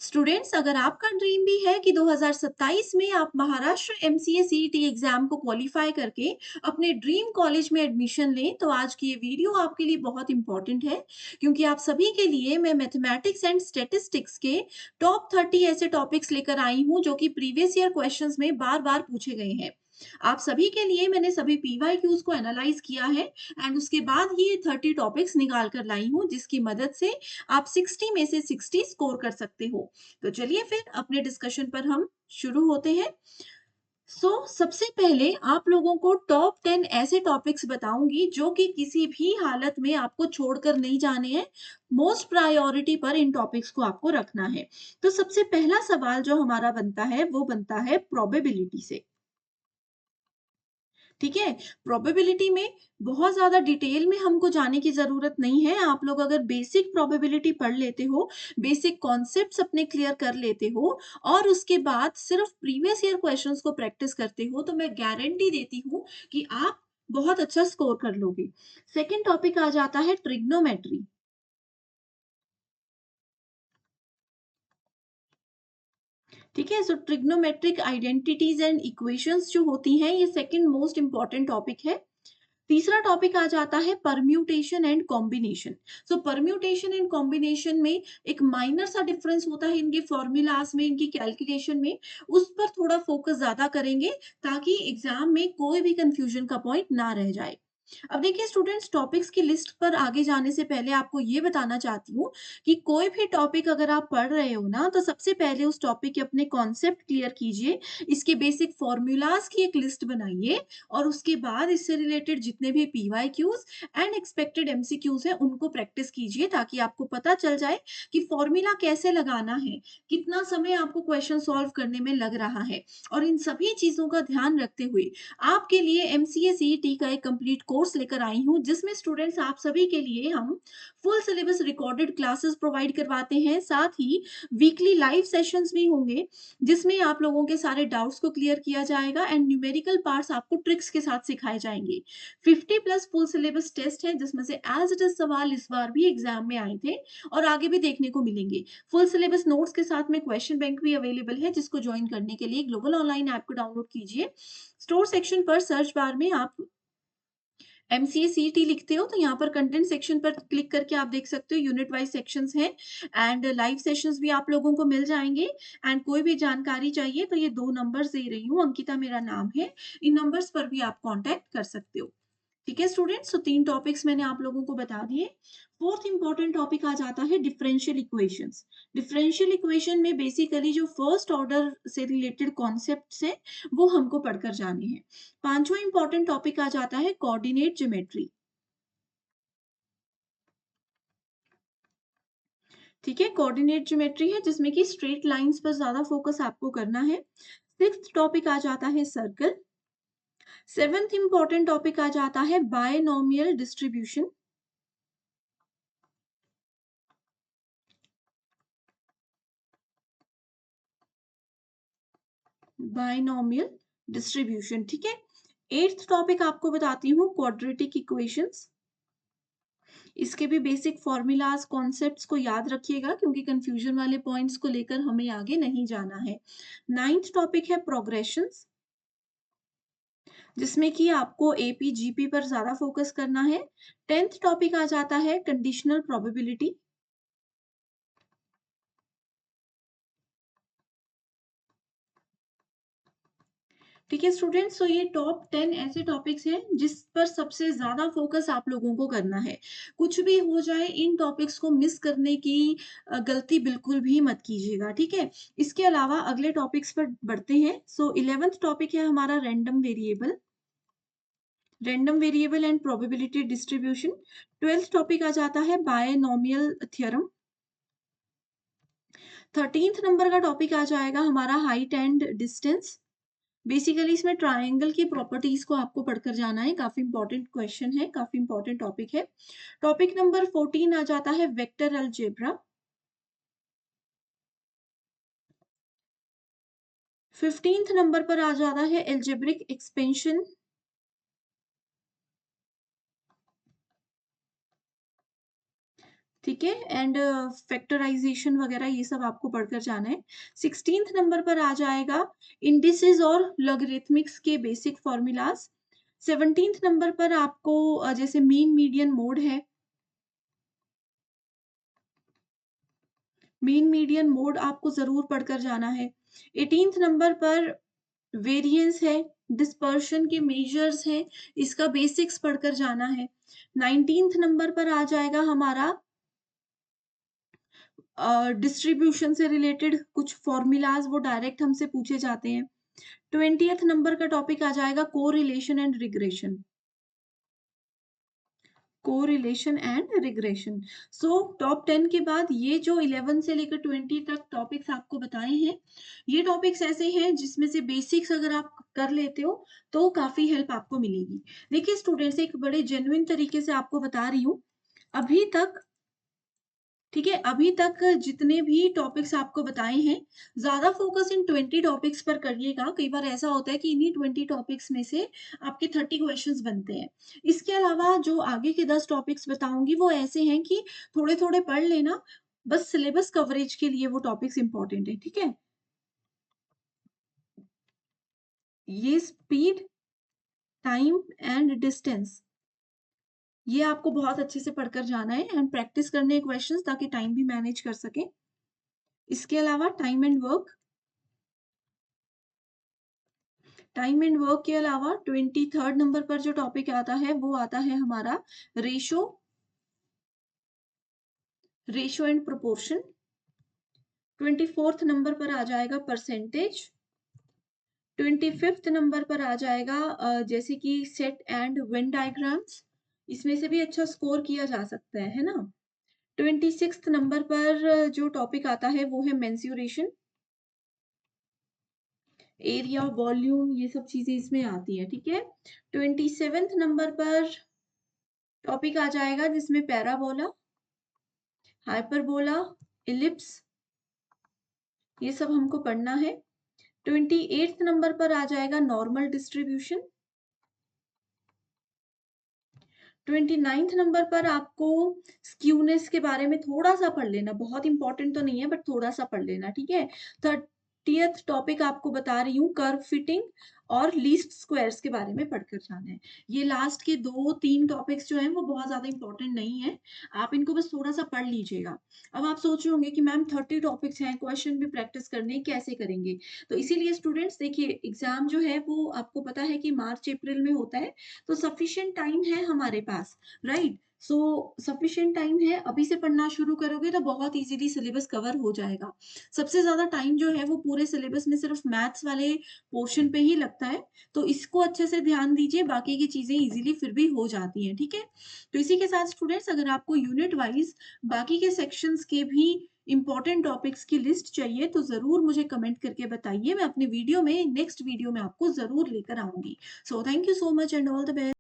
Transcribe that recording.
Students, अगर आपका dream भी है कि 2027 में आप महाराष्ट्र एमसीए सीईटी एग्जाम को क्वालिफाई करके अपने ड्रीम कॉलेज में एडमिशन लें, तो आज की ये वीडियो आपके लिए बहुत इंपॉर्टेंट है। क्योंकि आप सभी के लिए मैं मैथमेटिक्स एंड स्टैटिस्टिक्स के टॉप 30 ऐसे टॉपिक्स लेकर आई हूँ जो कि प्रीवियस ईयर क्वेश्चंस में बार बार पूछे गए हैं। आप सभी के लिए मैंने सभी पीवाई क्यूज को एनालाइज किया है एंड उसके बाद ये 30 टॉपिक्स निकाल कर लाई हूँ, जिसकी मदद से आप 60 में से 60 स्कोर कर सकते हो। तो चलिए फिर अपने डिस्कशन पर हम शुरू होते हैं। सबसे पहले आप लोगों को टॉप 10 ऐसे टॉपिक्स बताऊंगी जो कि किसी भी हालत में आपको छोड़कर नहीं जाने हैं। मोस्ट प्रायोरिटी पर इन टॉपिक्स को आपको रखना है। तो सबसे पहला सवाल जो हमारा बनता है वो बनता है प्रोबेबिलिटी से। ठीक है? प्रोबेबिलिटी में बहुत ज़्यादा डिटेल में हमको जाने की ज़रूरत नहीं है। आप लोग अगर बेसिक प्रोबेबिलिटी पढ़ लेते हो, बेसिक कॉन्सेप्ट्स अपने क्लियर कर लेते हो और उसके बाद सिर्फ प्रीवियस ईयर क्वेश्चंस को प्रैक्टिस करते हो, तो मैं गारंटी देती हूँ कि आप बहुत अच्छा स्कोर कर लोगे। सेकंड टॉपिक आ जाता है ट्रिग्नोमेट्री। ठीक है? सो ट्रिग्नोमेट्रिक आइडेंटिटीज एंड इक्वेशंस जो होती हैं, ये सेकंड मोस्ट इंपॉर्टेंट टॉपिक है। तीसरा टॉपिक आ जाता है permutation and combination. Permutation and combination में एक माइनर सा डिफरेंस होता है इनके फॉर्मूलाज में, इनकी कैलकुलेशन में। उस पर थोड़ा फोकस ज्यादा करेंगे ताकि एग्जाम में कोई भी कंफ्यूजन का पॉइंट ना रह जाए। अब देखिए स्टूडेंट्स, टॉपिक्स की लिस्ट पर आगे जाने से पहले आपको ये बताना चाहती हूँ कि कोई भी टॉपिक अगर आप पढ़ रहे हो ना, तो सबसे पहले उस टॉपिक के अपने कॉन्सेप्ट क्लियर कीजिए, इसके बेसिक फॉर्मूलाज की एक लिस्ट बनाइए और उसके बाद इससे रिलेटेड जितने भी पीवाईक्यूज एंड एक्सपेक्टेड एमसीक्यूज हैं उनको प्रैक्टिस कीजिए, ताकि आपको पता चल जाए कि फॉर्मूला कैसे लगाना है, कितना समय आपको क्वेश्चन सॉल्व करने में लग रहा है। और इन सभी चीजों का ध्यान रखते हुए आपके लिए एमसीए सीईटी का एक कंप्लीट कोर्स लेकर आई हूँ, जिसमें स्टूडेंट्स आप सभी के लिए हम full syllabus recorded classes provide करवाते हैं। साथ ही वीकली लाइव सेशंस भी होंगे, जिसमें आप लोगों के सारे डाउट्स को क्लियर किया जाएगा एंड न्यूमेरिकल पार्ट्स आपको ट्रिक्स के साथ सिखाए जाएंगे। 50 प्लस फुल सिलेबस टेस्ट है, जिसमें से एज इट इज सवाल इस बार भी एग्जाम में आए थे और आगे भी देखने को मिलेंगे। फुल सिलेबस नोट्स के साथ में क्वेश्चन बैंक भी अवेलेबल है, जिसको ज्वाइन करने के लिए ग्लोबल ऑनलाइन ऐप को डाउनलोड कीजिए। स्टोर सेक्शन पर सर्च बार में आप एमसीए सीईटी लिखते हो, तो यहाँ पर कंटेंट सेक्शन पर क्लिक करके आप देख सकते हो यूनिट वाइज सेक्शंस हैं एंड लाइव सेशंस भी आप लोगों को मिल जाएंगे। एंड कोई भी जानकारी चाहिए तो ये 2 नंबर्स दे रही हूँ, अंकिता मेरा नाम है। इन नंबर्स पर भी आप कांटेक्ट कर सकते हो। ठीक है स्टूडेंट्स, तो 3 टॉपिक्स मैंने आप लोगों को बता दिए। फोर्थ इंपॉर्टेंट टॉपिक आ जाता है डिफरेंशियल इक्वेशंस। डिफरेंशियल इक्वेशन में बेसिकली जो फर्स्ट ऑर्डर से रिलेटेड कॉन्सेप्ट्स हैं, वो हमको पढ़कर जाने हैं। पांचवा इंपॉर्टेंट टॉपिक आ जाता है कोऑर्डिनेट ज्योमेट्री। ठीक है, कोऑर्डिनेट ज्योमेट्री है जिसमें कि स्ट्रेट लाइंस पर ज्यादा फोकस आपको करना है। सिक्स्थ टॉपिक आ जाता है सर्कल। सेवेंथ इंपॉर्टेंट टॉपिक आ जाता है बायनोमियल डिस्ट्रीब्यूशन। बायनोमियल डिस्ट्रीब्यूशन, ठीक है। एट्थ टॉपिक आपको बताती हूँ क्वाड्रेटिक इक्वेशंस। इसके भी बेसिक फॉर्मूलाज कॉन्सेप्ट्स को याद रखिएगा, क्योंकि कंफ्यूजन वाले पॉइंट्स को लेकर हमें आगे नहीं जाना है। नाइन्थ टॉपिक है प्रोग्रेशंस, जिसमें कि आपको एपी जीपी पर ज्यादा फोकस करना है। टेंथ टॉपिक आ जाता है कंडीशनल प्रोबेबिलिटी। ठीक है स्टूडेंट्स, तो ये टॉप 10 ऐसे टॉपिक्स हैं जिस पर सबसे ज्यादा फोकस आप लोगों को करना है। कुछ भी हो जाए, इन टॉपिक्स को मिस करने की गलती बिल्कुल भी मत कीजिएगा, ठीक है। इसके अलावा अगले टॉपिक्स पर बढ़ते हैं। 11th टॉपिक है हमारा random variable. Random variable and probability distribution. 12th topic आ जाता है बायनोमियल थ्योरम। 13th नंबर का टॉपिक आ जाएगा हमारा हाइट एंड डिस्टेंस। बेसिकली इसमें ट्रायंगल की प्रॉपर्टीज को आपको पढ़कर जाना है। काफी इंपॉर्टेंट क्वेश्चन है, काफी इंपॉर्टेंट टॉपिक है। टॉपिक नंबर 14 आ जाता है वेक्टर अलजेब्रा। 15th नंबर पर आ जाता है एल्जेब्रिक एक्सपेंशन। ठीक है, एंड फैक्टराइजेशन वगैरह ये सब आपको पढ़कर जाना है। 16th नंबर पर आ जाएगा इंडिसेस और लॉगरिथमिक्स के बेसिक फॉर्मूलाज। 17th नंबर पर आपको जैसे मीन मीडियन मोड है, मीन मीडियन मोड आपको जरूर पढ़कर जाना है। 18th नंबर पर वेरिएंस है, डिस्पर्शन के मेजर्स हैं, इसका बेसिक्स पढ़कर जाना है। 19th नंबर पर आ जाएगा हमारा डिस्ट्रीब्यूशन से रिलेटेड कुछ फॉर्मूलाज, वो डायरेक्ट हमसे पूछे जाते हैं। 20th नंबर का टॉपिक आ जाएगा correlation and regression, correlation and regression. So top 10 के बाद ये जो 11 से लेकर 20 तक टॉपिक्स आपको बताए हैं, ये टॉपिक्स ऐसे हैं जिसमें से बेसिक्स अगर आप कर लेते हो तो काफी हेल्प आपको मिलेगी। देखिए स्टूडेंट्स, एक बड़े जेन्युइन तरीके से आपको बता रही हूँ, अभी तक, ठीक है, अभी तक जितने भी टॉपिक्स आपको बताए हैं, ज्यादा फोकस इन 20 टॉपिक्स पर करिएगा। कई बार ऐसा होता है कि इन्हीं 20 टॉपिक्स में से आपके 30 क्वेश्चंस बनते हैं। इसके अलावा जो आगे के 10 टॉपिक्स बताऊंगी वो ऐसे हैं कि थोड़े थोड़े पढ़ लेना, बस सिलेबस कवरेज के लिए वो टॉपिक्स इंपॉर्टेंट है, ठीक है। ये स्पीड, टाइम एंड डिस्टेंस, ये आपको बहुत अच्छे से पढ़कर जाना है एंड प्रैक्टिस करने क्वेश्चंस, ताकि टाइम भी मैनेज कर सके। इसके अलावा time and work, time and work के अलावा 23rd नंबर पर जो टॉपिक आता है वो आता है हमारा ratio, ratio and proportion. 24th number पर आ जाएगा परसेंटेज। 25th नंबर पर आ जाएगा जैसे कि सेट एंड वेन डायग्राम्स, इसमें से भी अच्छा स्कोर किया जा सकता है ना। 26th नंबर पर जो टॉपिक आता है वो है मेंस्युरेशन, एरिया, वॉल्यूम, ये सब चीजें इसमें आती है, ठीक है। 27th नंबर पर टॉपिक आ जाएगा जिसमें पैराबोला, हाइपरबोला, इलिप्स, ये सब हमको पढ़ना है। 28th नंबर पर आ जाएगा नॉर्मल डिस्ट्रीब्यूशन। 29th नंबर पर आपको स्क्यूनेस के बारे में थोड़ा सा पढ़ लेना, बहुत इंपॉर्टेंट तो नहीं है बट थोड़ा सा पढ़ लेना, ठीक है। 30th टॉपिक आपको बता रही हूँ कर्व फिटिंग और लीस्ट स्क्वायर्स के बारे में पढ़कर जाना है। ये लास्ट के 2-3 टॉपिक्स जो हैं वो बहुत ज्यादा इंपॉर्टेंट नहीं है, आप इनको बस थोड़ा सा पढ़ लीजिएगा। अब आप सोच रहे होंगे कि मैम 30 टॉपिक्स हैं, क्वेश्चन भी प्रैक्टिस करने हैं, कैसे करेंगे। तो इसीलिए स्टूडेंट्स देखिए, एग्जाम जो है वो आपको पता है कि मार्च अप्रैल में होता है, तो सफिशिएंट टाइम है हमारे पास, राइट। सो सफिशिएंट टाइम है, अभी से पढ़ना शुरू करोगे तो बहुत इजीली सिलेबस कवर हो जाएगा। सबसे ज्यादा टाइम जो है वो पूरे सिलेबस में सिर्फ मैथ्स वाले पोर्शन पे ही लगता है, तो इसको अच्छे से ध्यान दीजिए, बाकी की चीजें इजीली फिर भी हो जाती हैं, ठीक है। तो इसी के साथ स्टूडेंट्स, अगर आपको यूनिट वाइज बाकी के सेक्शंस के भी इंपॉर्टेंट टॉपिक्स की लिस्ट चाहिए तो जरूर मुझे कमेंट करके बताइए, मैं अपने वीडियो में, नेक्स्ट वीडियो में आपको जरूर लेकर आऊंगी। So thank you so much and all the best.